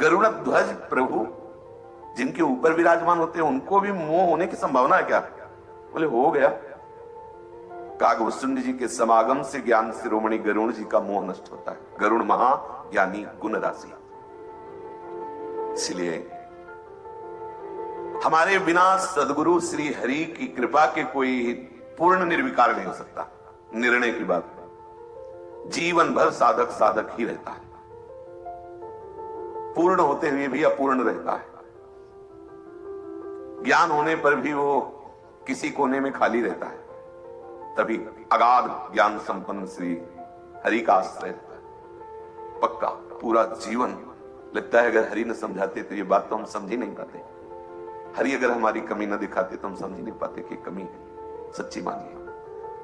गरुड़ ध्वज प्रभु जिनके ऊपर विराजमान होते हैं उनको भी मोह होने की संभावना है क्या? बोले हो गया। कागभूषुंड जी के समागम से ज्ञान शिरोमणि गरुड़ जी का मोह नष्ट होता है। गरुड़ महाज्ञानी गुण राशि। इसलिए हमारे बिना सदगुरु श्री हरि की कृपा के कोई पूर्ण निर्विकार नहीं हो सकता। निर्णय की बात, जीवन भर साधक साधक ही रहता है, पूर्ण होते हुए भी अपूर्ण रहता है। ज्ञान होने पर भी वो किसी कोने में खाली रहता है। तभी अगाध ज्ञान संपन्न श्री हरि का आश्रय रहता है। पक्का पूरा जीवन लगता है अगर हरि न समझाते तो ये बात तो हम समझ ही नहीं पाते। हरि अगर हमारी कमी न दिखाते तो हम समझ ही नहीं पाते कि कमी है। सच्ची मानिए,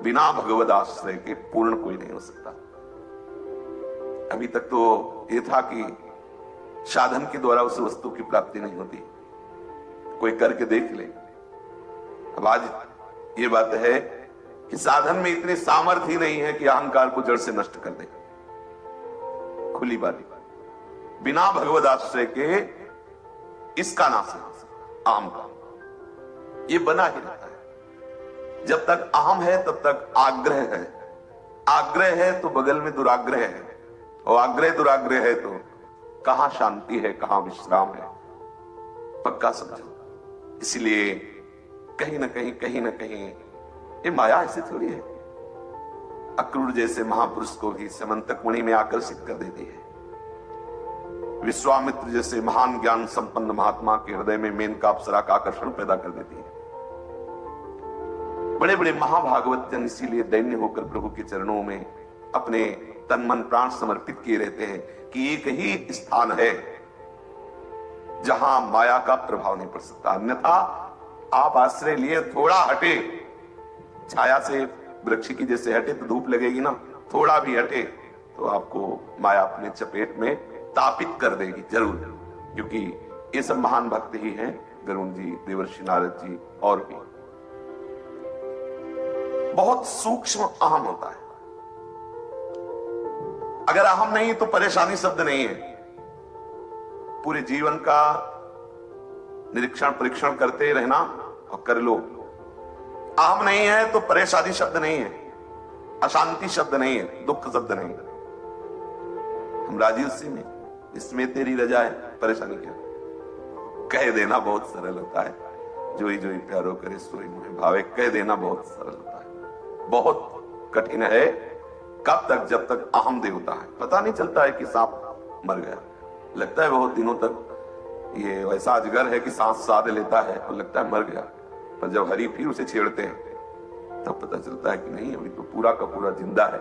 बिना भगवद आश्रय के पूर्ण कोई नहीं हो सकता। अभी तक तो ये था कि साधन के द्वारा उस वस्तु की प्राप्ति नहीं होती, कोई करके देख ले। अब आज ये बात है कि साधन में इतनी सामर्थ्य ही नहीं है कि अहंकार को जड़ से नष्ट कर दे। खुली बात, बिना भगवद आश्रय के इसका नाश नहीं हो सकता। अहम का ये बना ही रहता है। जब तक अहम है तब तक आग्रह है, आग्रह है तो बगल में दुराग्रह है, और आग्रह दुराग्रह है तो कहां शांति है, कहां विश्राम है। पक्का समझो। इसलिए कहीं ना कहीं ये माया ऐसी थोड़ी है। अक्रूर जैसे महापुरुष को भी समंतक मणि में आकर्षित कर देती है। विश्वामित्र जैसे महान ज्ञान संपन्न महात्मा के हृदय में मेनका अप्सरा का आकर्षण पैदा कर देती है। बड़े बड़े महाभागवत जन इसीलिए दैन्य होकर प्रभु के चरणों में अपने तन मन प्राण समर्पित किए रहते हैं कि एक ही स्थान है जहां माया का प्रभाव नहीं पड़ सकता। अन्यथा आप आश्रय लिए थोड़ा हटे, छाया से वृक्ष की जैसे हटे तो धूप लगेगी ना, थोड़ा भी हटे तो आपको माया अपने चपेट में तापित कर देगी जरूर। क्योंकि ये सब महान भक्त ही हैं, गरुड़ जी, देवर्षि नारद जी और भी। बहुत सूक्ष्म अहम होता है। अगर अहम नहीं तो परेशानी शब्द नहीं है। पूरे जीवन का निरीक्षण परीक्षण करते रहना और कर लो। अहम नहीं है तो परेशानी शब्द नहीं है, अशांति शब्द नहीं है, दुख शब्द नहीं है। हम राजी उसी में, इसमें तेरी रजा है, परेशानी क्या? कह देना बहुत सरल होता है। जोई जोई प्यारो करे सोई मोहे भावे, कह देना बहुत सरल होता है। बहुत कठिन है कब तक? जब तक अहम देवता है। पता नहीं चलता है कि सांप मर गया, लगता है बहुत दिनों तक ये वैसा अजगर है कि सांस साध लेता है और लगता है मर गया। पर जब हरि फिर उसे छेड़ते हैं तब पता चलता है कि नहीं, अभी तो पूरा का पूरा जिंदा है।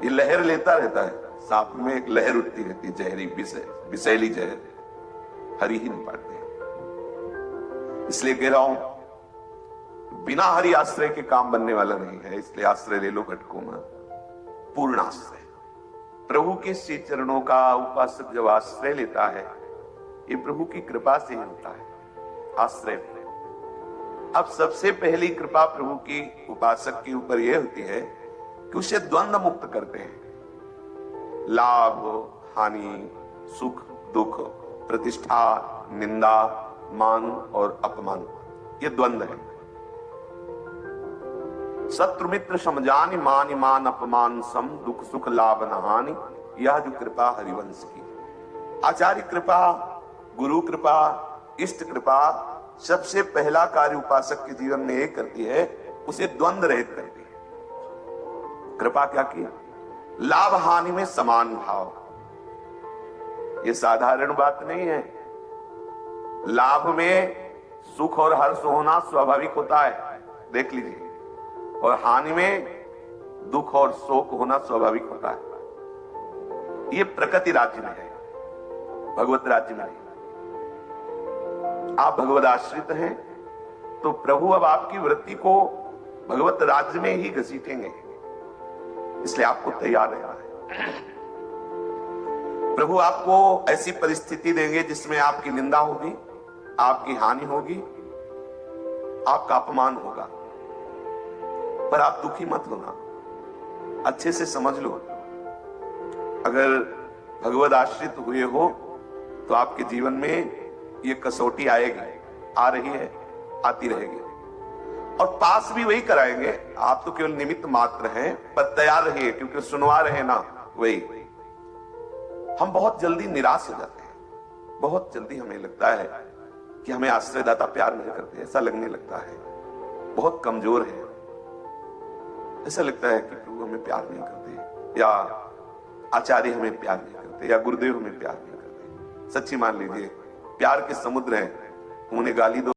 ये लहर लेता रहता है। सांप में एक लहर उठती रहती है, जहरी विषैली जहर, हरि ही नहीं पाते। इसलिए कह रहा हूं बिना हरि आश्रय के काम बनने वाला नहीं है। इसलिए आश्रय ले लो घटकों में, पूर्ण आश्रय। प्रभु के श्री चरणों का उपासक जब आश्रय लेता है, ये प्रभु की कृपा से ही होता है आश्रय। अब सबसे पहली कृपा प्रभु की उपासक के ऊपर यह होती है कि उसे द्वंद्व मुक्त करते हैं। लाभ हानि, सुख दुख, प्रतिष्ठा निंदा, मान और अपमान, ये द्वंद्व है। शत्रु मित्र समझानि, मान मान अपमान सम, दुख सुख लाभ न हानि, यह जो कृपा हरिवंश की। आचार्य कृपा, गुरु कृपा, इष्ट कृपा, सबसे पहला कार्य उपासक के जीवन में एक करती है, उसे द्वंद्व रहित करती है। कृपा क्या की? लाभ हानि में समान भाव। यह साधारण बात नहीं है। लाभ में सुख और हर्ष होना स्वाभाविक होता है, देख लीजिए, और हानि में दुख और शोक होना स्वाभाविक होता है। यह प्रकृति राज्य में है, भगवत राज्य में नहीं। आप भगवत आश्रित हैं तो प्रभु अब आपकी वृत्ति को भगवत राज्य में ही घसीटेंगे। इसलिए आपको तैयार रहना है। प्रभु आपको ऐसी परिस्थिति देंगे जिसमें आपकी निंदा होगी, आपकी हानि होगी, आपका अपमान होगा, पर आप दुखी मत होना। अच्छे से समझ लो, अगर भगवद आश्रित हुए हो तो आपके जीवन में ये कसौटी आएगी, आ रही है, आती रहेगी। और पास भी वही कराएंगे, आप तो केवल निमित्त मात्र हैं, पर तैयार रहिए क्योंकि सुनवा रहे ना वही। हम बहुत जल्दी निराश हो जाते हैं, बहुत जल्दी हमें लगता है कि हमें आश्रयदाता प्यार नहीं करते, ऐसा लगने लगता है, बहुत कमजोर है, ऐसा लगता है कि प्रभु हमें प्यार नहीं करते, या आचार्य हमें प्यार नहीं करते, या गुरुदेव हमें प्यार नहीं करते। सच्ची मान लीजिए, प्यार के समुद्र हैं, उन्हें गाली दो